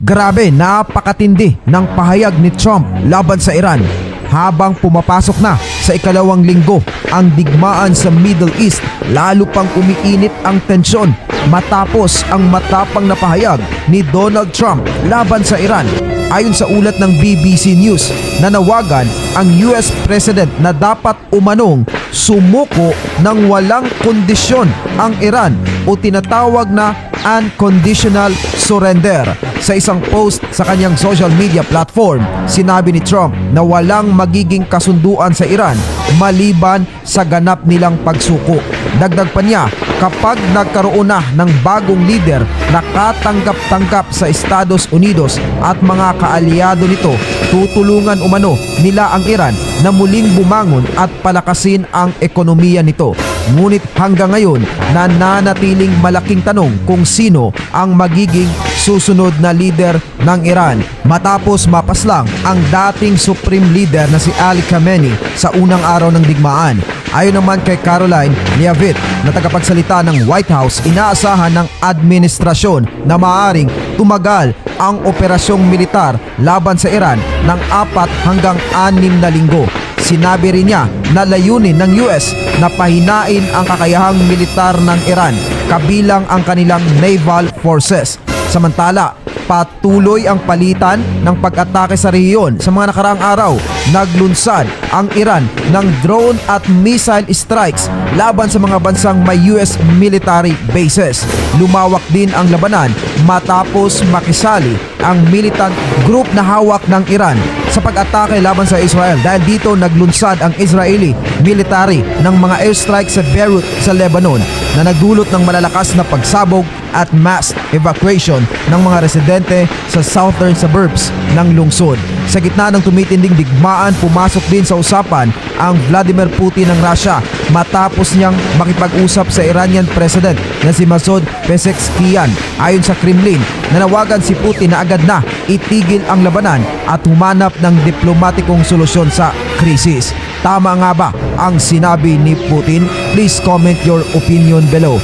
Grabe, napakatindi ng pahayag ni Trump laban sa Iran. Habang pumapasok na sa ikalawang linggo ang digmaan sa Middle East, lalo pang umiinit ang tensyon matapos ang matapang na pahayag ni Donald Trump laban sa Iran. Ayon sa ulat ng BBC News, nanawagan ang US President na dapat umanong sumuko ng walang kondisyon ang Iran o tinatawag na unconditional surrender. Sa isang post sa kanyang social media platform, sinabi ni Trump na walang magiging kasunduan sa Iran maliban sa ganap nilang pagsuko. Dagdag pa niya, kapag nagkaroon na ng bagong leader na katanggap-tanggap sa Estados Unidos at mga kaalyado nito, tutulungan umano nila ang Iran na muling bumangon at palakasin ang ekonomiya nito. Ngunit hanggang ngayon, nananatiling malaking tanong kung sino ang magiging susunod na leader ng Iran matapos mapaslang ang dating Supreme Leader na si Ali Khamenei sa unang araw ng digmaan. Ayon naman kay Caroline Leavitt na tagapagsalita ng White House, inaasahan ng administrasyon na maaaring tumagal ang operasyong militar laban sa Iran ng 4 hanggang 6 na linggo. Sinabi rin niya na layunin ng US na pahinain ang kakayahang militar ng Iran kabilang ang kanilang naval forces. Samantala, patuloy ang palitan ng pag-atake sa rehiyon. Sa mga nakaraang araw, naglunsad ang Iran ng drone at missile strikes laban sa mga bansang may US military bases. Lumawak din ang labanan matapos makisali ang militant group na hawak ng Iran sa pag-atake laban sa Israel. Dahil dito naglunsad ang Israeli military ng mga airstrike sa Beirut sa Lebanon na nagdulot ng malalakas na pagsabog at mass evacuation ng mga residente sa southern suburbs ng lungsod. Sa gitna ng tumitinding digmaan, pumasok din sa usapan ang Vladimir Putin ng Russia matapos niyang makipag-usap sa Iranian President na si Masoud Pezeshkian. Ayon sa Kremlin, nanawagan si Putin na agad na itigil ang labanan at humanap ng diplomatikong solusyon sa krisis. Tama nga ba ang sinabi ni Putin? Please comment your opinion below.